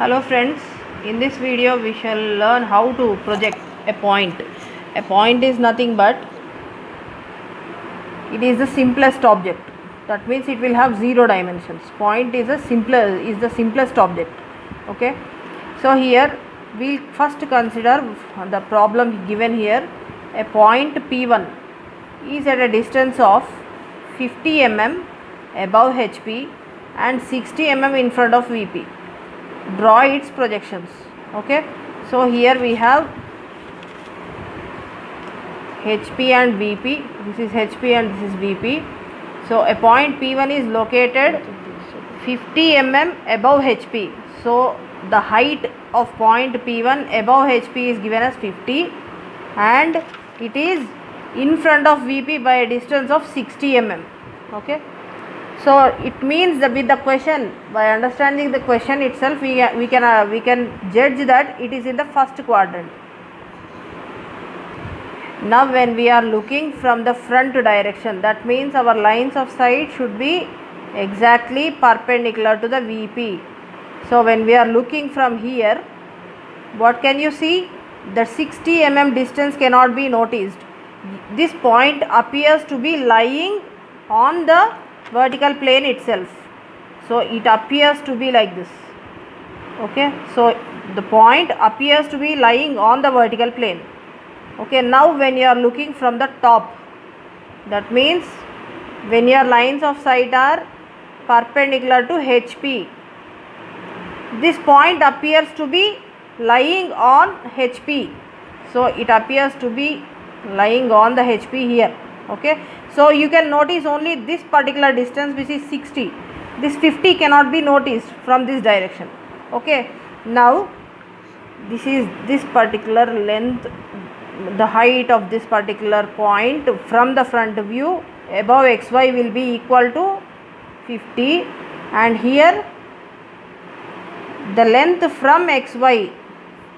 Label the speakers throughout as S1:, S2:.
S1: Hello friends, in this video we shall learn how to project a point. A point is nothing but it is the simplest object. That means it will have 0 dimensions. Point is the simplest object. Okay. So here we'll first consider the problem given here. A point P1 is at a distance of 50 mm above HP and 60 mm in front of VP. Draw its projections. Okay, so here we have HP and VP. This is HP and this is VP. So a point P1 is located 50 mm above HP. So the height of point P1 above HP is given as 50 and it is in front of VP by a distance of 60 mm. Okay. So it means that with the question, by understanding the question itself, we can judge that it is in the first quadrant. Now when we are looking from the front direction, that means our lines of sight should be exactly perpendicular to the VP. So when we are looking from here, what can you see? The 60 mm distance cannot be noticed. This point appears to be lying on the vertical plane itself. So it appears to be like this. Okay, so the point appears to be lying on the vertical plane. Okay, now when you are looking from the top, that means when your lines of sight are perpendicular to HP, this point appears to be lying on HP. So it appears to be lying on the HP here. Okay, so you can notice only this particular distance, which is 60. This 50 cannot be noticed from this direction. Okay, now this is this particular length, the height of this particular point from the front view above XY will be equal to 50, and here the length from XY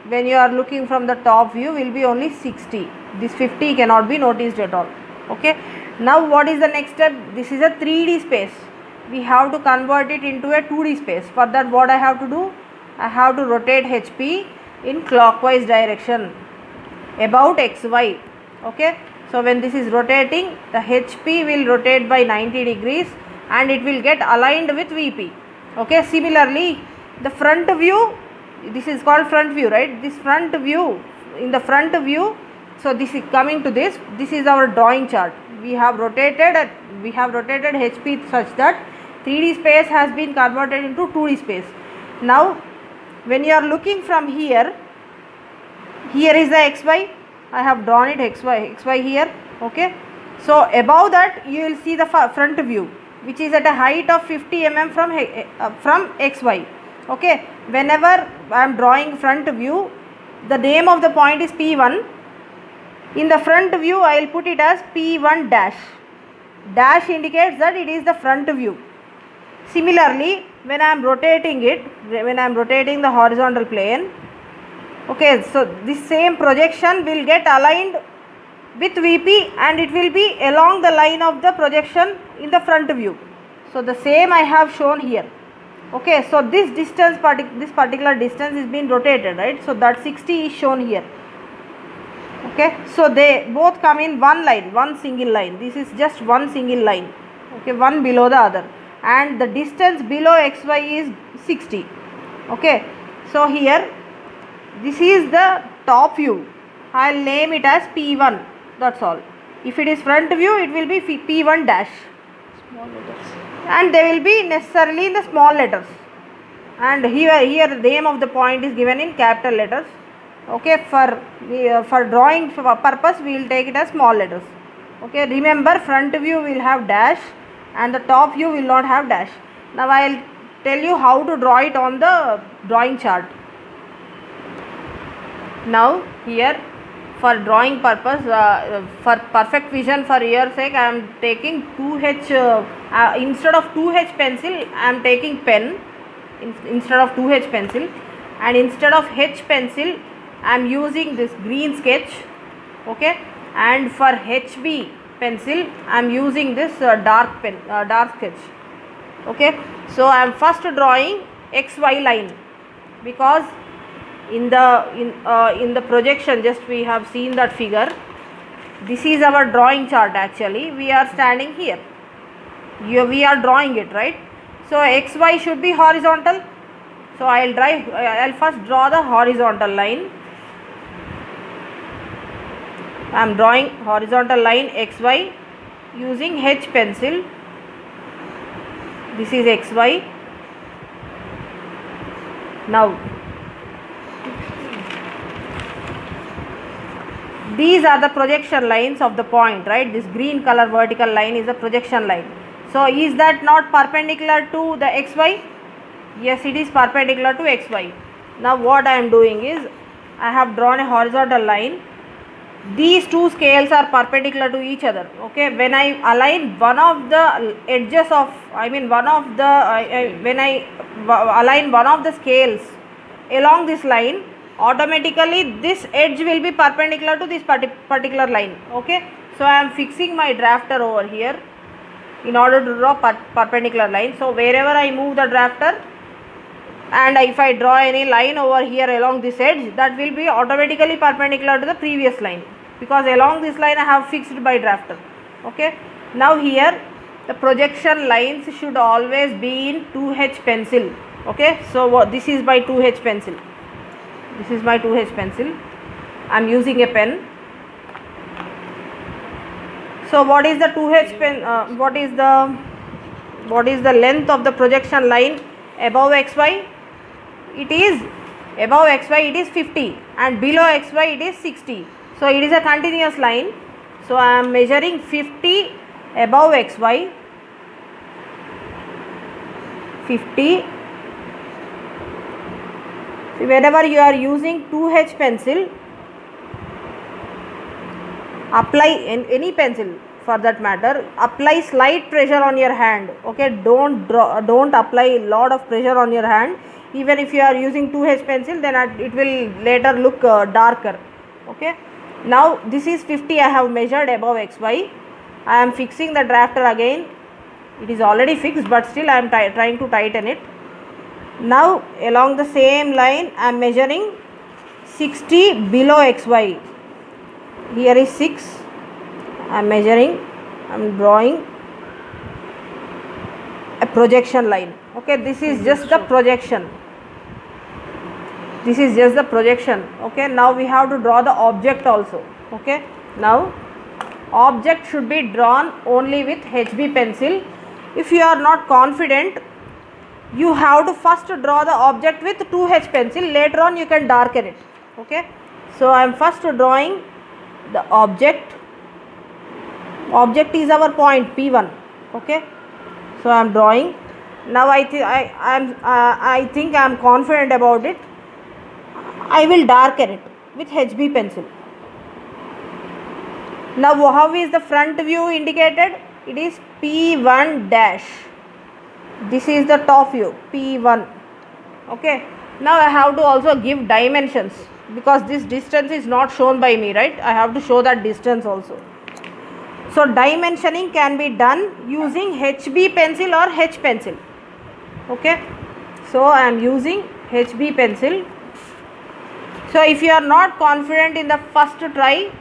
S1: when you are looking from the top view will be only 60. This 50 cannot be noticed at all. Okay, now what is the next step? This is a 3D space. We have to convert it into a 2D space. For that, what I have to do? I have to rotate HP in clockwise direction about XY. Okay, so when this is rotating, the HP will rotate by 90 degrees and it will get aligned with VP. Okay, similarly the front view, this is called front view, right? This front view, in the front view, so this is coming to this is our drawing chart. We have rotated HP such that 3D space has been converted into 2D space. Now when you are looking from here, here is the XY. I have drawn it XY here. Okay, so above that you will see the front view, which is at a height of 50 mm from XY. Okay, whenever I am drawing front view, the name of the point is P1. In the front view, I will put it as P1 dash. Dash indicates that it is the front view. Similarly, when I am rotating it, when I am rotating the horizontal plane, okay, so this same projection will get aligned with VP and it will be along the line of the projection in the front view. So the same I have shown here. Okay, so this distance, this particular distance is being rotated, right? So that 60 is shown here. Okay, so they both come in one line, one single line. This is just one single line. Okay, one below the other, and the distance below XY is 60. Okay, so here this is the top view. I will name it as P1. That's all. If it is front view, it will be P1 dash. Small letters. And they will be necessarily in the small letters. And here the name of the point is given in capital letters. Okay, for drawing purpose we will take it as small letters. Okay, remember front view will have dash and the top view will not have dash. Now I will tell you how to draw it on the drawing chart. Now here, for drawing purpose, for perfect vision, for your sake, I am taking 2H instead of 2H pencil, I am taking pen instead of 2H pencil, and instead of H pencil I am using this green sketch. Okay, and for HB pencil I am using this dark sketch. Okay, so I am first drawing XY line. because in the projection, just we have seen that figure. This is our drawing chart. Actually we are standing here. We are drawing it, right? So xy should be horizontal. So I'll first draw the horizontal line. I am drawing horizontal line xy using H pencil. This is xy. Now these are the projection lines of the point, right? This green color vertical line is a projection line. So is that not perpendicular to the xy? Yes, it is perpendicular to xy. Now what I am doing is, I have drawn a horizontal line. These two scales are perpendicular to each other. Okay, when I align one of the edges of, when I align one of the scales along this line, automatically this edge will be perpendicular to this particular line. Okay, so I am fixing my drafter over here in order to draw perpendicular line. So wherever I move the drafter, and if I draw any line over here along this edge, that will be automatically perpendicular to the previous line, because along this line I have fixed by drafter. Okay, now here the projection lines should always be in 2H pencil. Okay, so this is my 2H pencil. This is my 2H pencil. I am using a pen. So what is the 2H pen? What is the length of the projection line above xy? It is above xy, it is 50, and below xy it is 60. So it is a continuous line. So I am measuring 50 above xy, 50. See, whenever you are using 2H pencil, apply any pencil for that matter, apply slight pressure on your hand. Okay, don't apply lot of pressure on your hand. Even if you are using 2H pencil, then it will later look darker. Okay, now this is 50 I have measured above xy. I am fixing the drafter again. It is already fixed, but still I am trying to tighten it. Now along the same line I am measuring 60 below xy. Here is 6. I am measuring, I am drawing a projection line. Okay, this is just the projection. This is just the projection. Okay, now we have to draw the object also. Okay, now object should be drawn only with HB pencil. If you are not confident, you have to first draw the object with 2H pencil. Later on you can darken it. Okay, so I am first drawing the object. Object is our point P1. Okay, so I am drawing. Now I think I am confident about it. I will darken it with HB pencil. Now how is the front view indicated? It is P1 dash. This is the top view, P1. Okay, now I have to also give dimensions, because this distance is not shown by me, right? I have to show that distance also. So dimensioning can be done using HB pencil or H pencil. Okay, so I am using HB pencil. So if you are not confident in the first try,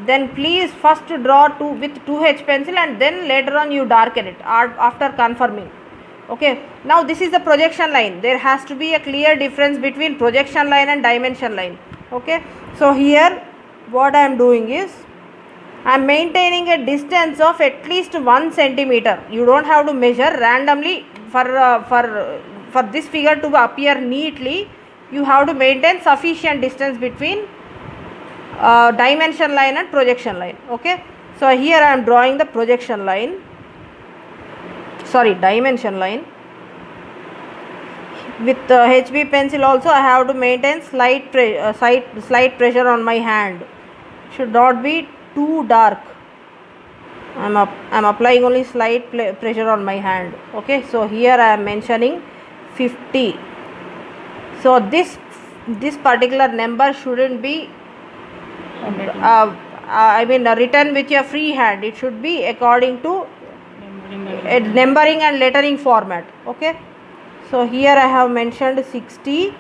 S1: then please first draw with 2H pencil, and then later on you darken it after confirming. Okay, now this is the projection line. There has to be a clear difference between projection line and dimension line. Okay, so here what I am doing is, I am maintaining a distance of at least 1 centimeter. You don't have to measure randomly for this figure to appear neatly. You have to maintain sufficient distance between dimension line and projection line. Okay, so here I am drawing the projection line, dimension line. With HB pencil also I have to maintain slight pressure on my hand. Should not be too dark. I am applying only slight pressure on my hand. Okay, so here I am mentioning 50. So this particular number shouldn't be written with your free hand. It should be according to a numbering and lettering format. Okay, so here I have mentioned 60.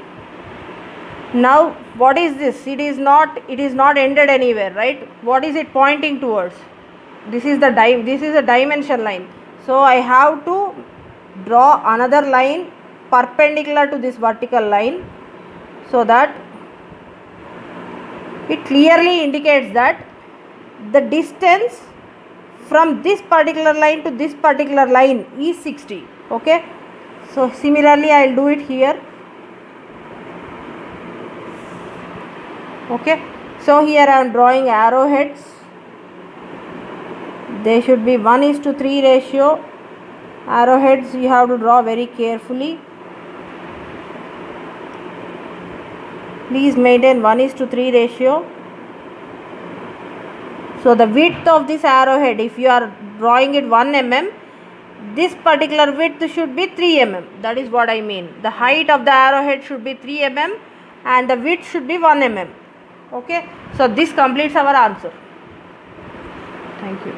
S1: Now what is this? It is not ended anywhere, right? What is it pointing towards? This is a dimension line. So I have to draw another line perpendicular to this vertical line, so that it clearly indicates that the distance from this particular line to this particular line is 60. Okay, so similarly I will do it here. Okay, so here I am drawing arrowheads. They should be 1:3 ratio. Arrowheads you have to draw very carefully. Please maintain 1:3 ratio. So the width of this arrowhead, if you are drawing it 1 mm, this particular width should be 3 mm. That is what I mean. The height of the arrowhead should be 3 mm and the width should be 1 mm. Okay, so this completes our answer. Thank you.